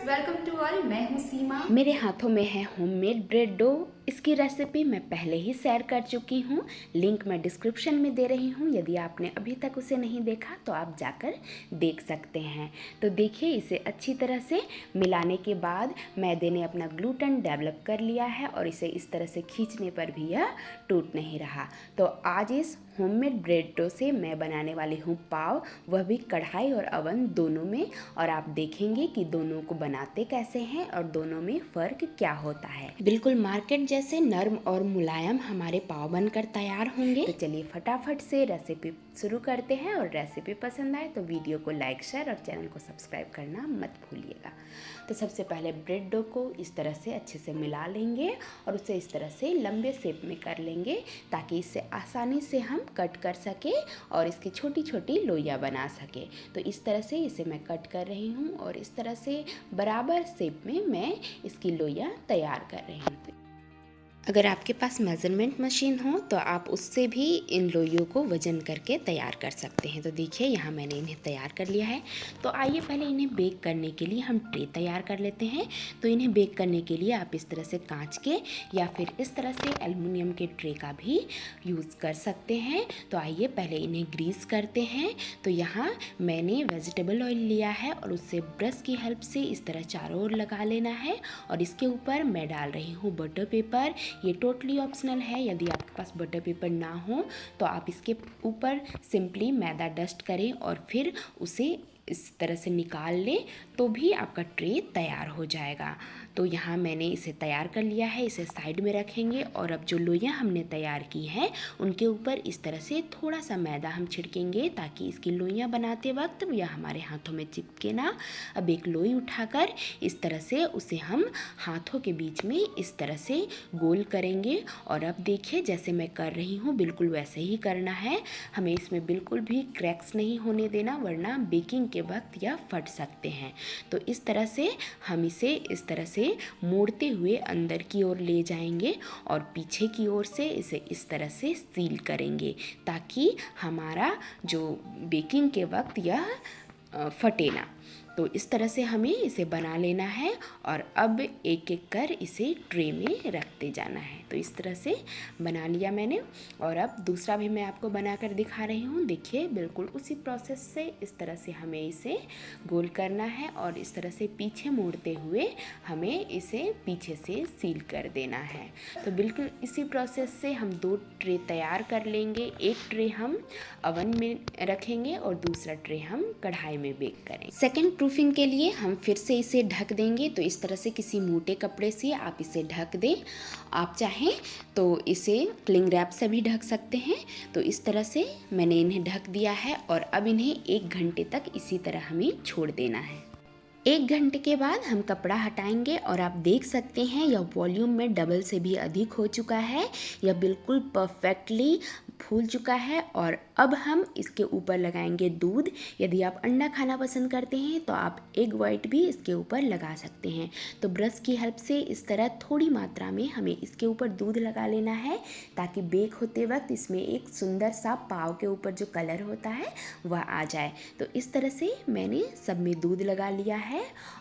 Welcome to all. मैं हूँ सीमा। मेरे हाथों में है होममेड ब्रेड डो। इसकी रेसिपी मैं पहले ही शेयर कर चुकी हूँ, लिंक मैं डिस्क्रिप्शन में दे रही हूँ। यदि आपने अभी तक उसे नहीं देखा तो आप जाकर देख सकते हैं। तो देखिए, इसे अच्छी तरह से मिलाने के बाद मैदे ने अपना ग्लूटेन डेवलप कर लिया है और इसे इस तरह से खींचने पर भी यह टूट नहीं रहा। तो आज इस होममेड ब्रेड डो से मैं बनाने वाली हूँ पाव, वह भी कढ़ाई और अवन दोनों में। और आप देखेंगे कि दोनों को बनाते कैसे हैं और दोनों में फ़र्क क्या होता है। बिल्कुल मार्केट जैसे नर्म और मुलायम हमारे पाव बनकर तैयार होंगे। तो चलिए फटाफट से रेसिपी शुरू करते हैं। और रेसिपी पसंद आए तो वीडियो को लाइक, शेयर और चैनल को सब्सक्राइब करना मत भूलिएगा। तो सबसे पहले ब्रेड डो को इस तरह से अच्छे से मिला लेंगे और उसे इस तरह से लंबे शेप में कर लेंगे ताकि इससे आसानी से हम कट कर सके और इसकी छोटी छोटी लोइयाँ बना सके। तो इस तरह से इसे मैं कट कर रही हूँ और इस तरह से बराबर शेप में मैं इसकी लोइयाँ तैयार कर रही हूँ। अगर आपके पास मेज़रमेंट मशीन हो तो आप उससे भी इन लोइयों को वज़न करके तैयार कर सकते हैं। तो देखिए, यहाँ मैंने इन्हें तैयार कर लिया है। तो आइए पहले इन्हें बेक करने के लिए हम ट्रे तैयार कर लेते हैं। तो इन्हें बेक करने के लिए आप इस तरह से कांच के या फिर इस तरह से एल्युमिनियम के ट्रे का भी यूज़ कर सकते हैं। तो आइए पहले इन्हें ग्रीस करते हैं। तो यहाँ मैंने वेजिटेबल ऑयल लिया है और उससे ब्रश की हेल्प से इस तरह चारों ओर लगा लेना है। और इसके ऊपर मैं डाल रही हूँ बटर पेपर। ये टोटली ऑप्शनल है। यदि आपके पास बटर पेपर ना हो तो आप इसके ऊपर सिंपली मैदा डस्ट करें और फिर उसे इस तरह से निकाल लें तो भी आपका ट्रे तैयार हो जाएगा। तो यहाँ मैंने इसे तैयार कर लिया है, इसे साइड में रखेंगे। और अब जो लोइयाँ हमने तैयार की हैं उनके ऊपर इस तरह से थोड़ा सा मैदा हम छिड़केंगे ताकि इसकी लोइयाँ बनाते वक्त यह हमारे हाथों में चिपके ना। अब एक लोई उठाकर इस तरह से उसे हम हाथों के बीच में इस तरह से गोल करेंगे। और अब देखिए, जैसे मैं कर रही हूँ बिल्कुल वैसे ही करना है। हमें इसमें बिल्कुल भी क्रैक्स नहीं होने देना, वरना बेकिंग के वक्त यह फट सकते हैं। तो इस तरह से हम इसे इस तरह से मोड़ते हुए अंदर की ओर ले जाएंगे और पीछे की ओर से इसे इस तरह से सील करेंगे ताकि हमारा जो बेकिंग के वक्त यह फटे ना। तो इस तरह से हमें इसे बना लेना है और अब एक एक कर इसे ट्रे में रखते जाना है। तो इस तरह से बना लिया मैंने। और अब दूसरा भी मैं आपको बनाकर दिखा रही हूँ। देखिए, बिल्कुल उसी प्रोसेस से इस तरह से हमें इसे गोल करना है और इस तरह से पीछे मोड़ते हुए हमें इसे पीछे से सील कर देना है। तो बिल्कुल इसी प्रोसेस से हम 2 ट्रे तैयार कर लेंगे। एक ट्रे हम अवन में रखेंगे और दूसरा ट्रे हम कढ़ाई में बेक करेंगे। सेकेंड प्रूफिंग के लिए हम फिर से इसे ढक देंगे। तो इस तरह से किसी मोटे कपड़े से आप इसे ढक दें। आप चाहें तो इसे क्लिंग रैप से भी ढक सकते हैं। तो इस तरह से मैंने इन्हें ढक दिया है और अब इन्हें 1 घंटे तक इसी तरह हमें छोड़ देना है। 1 घंटे के बाद हम कपड़ा हटाएंगे और आप देख सकते हैं यह वॉल्यूम में डबल से भी अधिक हो चुका है। यह बिल्कुल परफेक्टली फूल चुका है। और अब हम इसके ऊपर लगाएंगे दूध। यदि आप अंडा खाना पसंद करते हैं तो आप एग वाइट भी इसके ऊपर लगा सकते हैं। तो ब्रश की हेल्प से इस तरह थोड़ी मात्रा में हमें इसके ऊपर दूध लगा लेना है ताकि बेक होते वक्त इसमें एक सुंदर सा पाव के ऊपर जो कलर होता है वह आ जाए। तो इस तरह से मैंने सब में दूध लगा लिया है।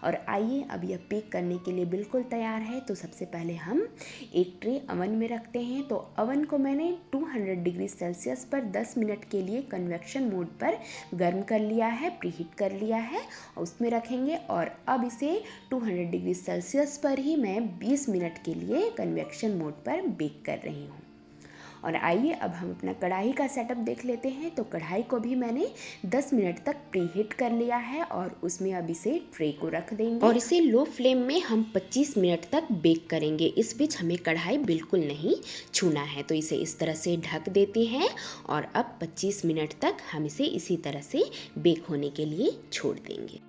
और आइए, अब यह बेक करने के लिए बिल्कुल तैयार है। तो सबसे पहले हम एक ट्रे अवन में रखते हैं। तो अवन को मैंने 200 डिग्री सेल्सियस पर 10 मिनट के लिए कन्वेक्शन मोड पर गर्म कर लिया है, प्रीहीट कर लिया है, उसमें रखेंगे। और अब इसे 200 डिग्री सेल्सियस पर ही मैं 20 मिनट के लिए कन्वेक्शन मोड पर बेक कर रही हूँ। और आइए अब हम अपना कढ़ाई का सेटअप देख लेते हैं। तो कढ़ाई को भी मैंने 10 मिनट तक प्रीहीट कर लिया है और उसमें अब इसे ट्रे को रख देंगे और इसे लो फ्लेम में हम 25 मिनट तक बेक करेंगे। इस बीच हमें कढ़ाई बिल्कुल नहीं छूना है। तो इसे इस तरह से ढक देते हैं और अब 25 मिनट तक हम इसे इसी तरह से बेक होने के लिए छोड़ देंगे।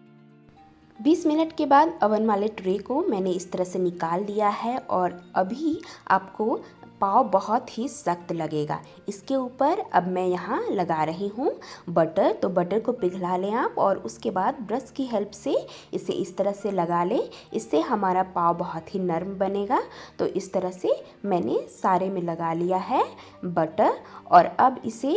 20 मिनट के बाद अवन वाले ट्रे को मैंने इस तरह से निकाल लिया है और अभी आपको पाव बहुत ही सख्त लगेगा। इसके ऊपर अब मैं यहाँ लगा रही हूँ बटर। तो बटर को पिघला लें आप और उसके बाद ब्रश की हेल्प से इसे इस तरह से लगा लें। इससे हमारा पाव बहुत ही नरम बनेगा। तो इस तरह से मैंने सारे में लगा लिया है बटर और अब इसे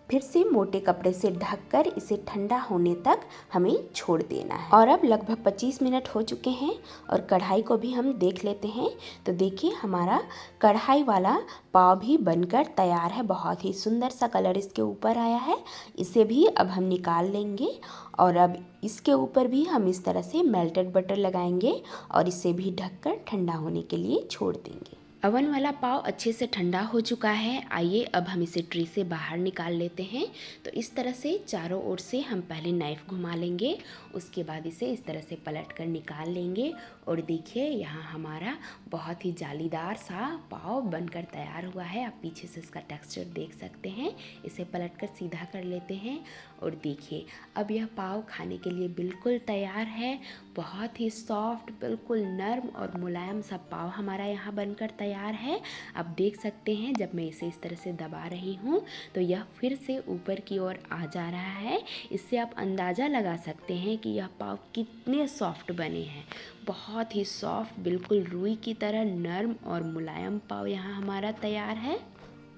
फिर से मोटे कपड़े से ढककर इसे ठंडा होने तक हमें छोड़ देना है। और अब लगभग 25 मिनट हो चुके हैं और कढ़ाई को भी हम देख लेते हैं। तो देखिए हमारा कढ़ाई वाला पाव भी बनकर तैयार है। बहुत ही सुंदर सा कलर इसके ऊपर आया है। इसे भी अब हम निकाल लेंगे और अब इसके ऊपर भी हम इस तरह से मेल्टेड बटर लगाएंगे और इसे भी ढककर ठंडा होने के लिए छोड़ देंगे। अवन वाला पाव अच्छे से ठंडा हो चुका है। आइए अब हम इसे ट्रे से बाहर निकाल लेते हैं। तो इस तरह से चारों ओर से हम पहले नाइफ़ घुमा लेंगे, उसके बाद इसे इस तरह से पलट कर निकाल लेंगे। और देखिए यहाँ हमारा बहुत ही जालीदार सा पाव बनकर तैयार हुआ है। आप पीछे से इसका टेक्सचर देख सकते हैं। इसे पलट कर सीधा कर लेते हैं और देखिए अब यह पाव खाने के लिए बिल्कुल तैयार है। बहुत ही सॉफ्ट, बिल्कुल नर्म और मुलायम सा पाव हमारा यहाँ बनकर तैयार है। आप देख सकते हैं जब मैं इसे इस तरह से दबा रही हूँ तो यह फिर से ऊपर की ओर आ जा रहा है। इससे आप अंदाज़ा लगा सकते हैं कि यह पाव कितने सॉफ्ट बने हैं। बहुत ही सॉफ्ट, बिल्कुल रुई की तरह नर्म और मुलायम पाव यहाँ हमारा तैयार है।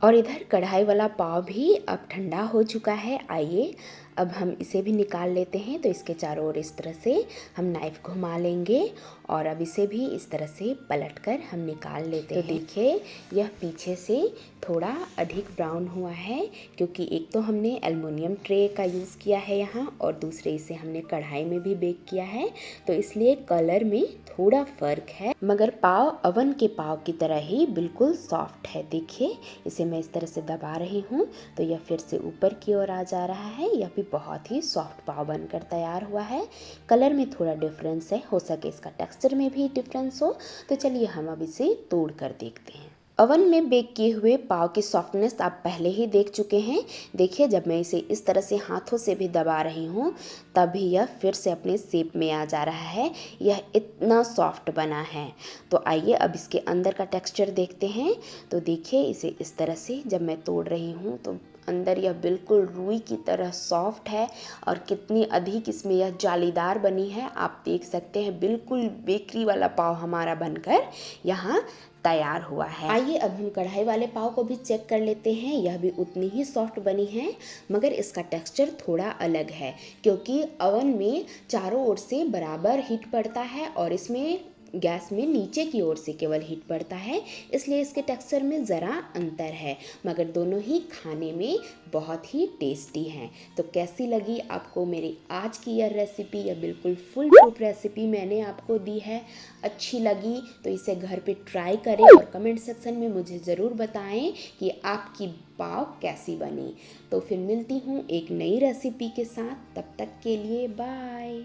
और इधर कढ़ाई वाला पाव भी अब ठंडा हो चुका है। आइए अब हम इसे भी निकाल लेते हैं। तो इसके चारों ओर इस तरह से हम नाइफ़ घुमा लेंगे और अब इसे भी इस तरह से पलटकर हम निकाल लेते हैं। तो देखिए यह पीछे से थोड़ा अधिक ब्राउन हुआ है क्योंकि एक तो हमने एल्युमिनियम ट्रे का यूज़ किया है यहाँ और दूसरे इसे हमने कढ़ाई में भी बेक किया है, तो इसलिए कलर में थोड़ा फ़र्क है। मगर पाव अवन के पाव की तरह ही बिल्कुल सॉफ्ट है। देखिए इसे मैं इस तरह से दबा रही हूँ तो यह फिर से ऊपर की ओर आ जा रहा है। यह भी बहुत ही सॉफ्ट पाव बनकर तैयार हुआ है। कलर में थोड़ा डिफरेंस है, हो सके इसका टेक्सचर में भी डिफरेंस हो। तो चलिए हम अब इसे तोड़ कर देखते हैं। ओवन में बेक किए हुए पाव की सॉफ्टनेस आप पहले ही देख चुके हैं। देखिए जब मैं इसे इस तरह से हाथों से भी दबा रही हूँ तभी यह फिर से अपने शेप में आ जा रहा है। यह इतना सॉफ्ट बना है। तो आइए अब इसके अंदर का टेक्सचर देखते हैं। तो देखिए इसे इस तरह से जब मैं तोड़ रही हूँ तो अंदर यह बिल्कुल रुई की तरह सॉफ्ट है और कितनी अधिक इसमें यह जालीदार बनी है आप देख सकते हैं। बिल्कुल बेकरी वाला पाव हमारा बनकर यहाँ तैयार हुआ है। आइए अब हम कढ़ाई वाले पाव को भी चेक कर लेते हैं। यह भी उतनी ही सॉफ्ट बनी है मगर इसका टेक्सचर थोड़ा अलग है क्योंकि अवन में चारों ओर से बराबर हीट पड़ता है और इसमें गैस में नीचे की ओर से केवल हीट पड़ता है, इसलिए इसके टेक्सचर में ज़रा अंतर है। मगर दोनों ही खाने में बहुत ही टेस्टी हैं। तो कैसी लगी आपको मेरी आज की यह रेसिपी? यह बिल्कुल फुल प्रूफ रेसिपी मैंने आपको दी है। अच्छी लगी तो इसे घर पे ट्राई करें और कमेंट सेक्शन में मुझे ज़रूर बताएं कि आपकी पाव कैसी बनी। तो फिर मिलती हूँ एक नई रेसिपी के साथ। तब तक के लिए बाय।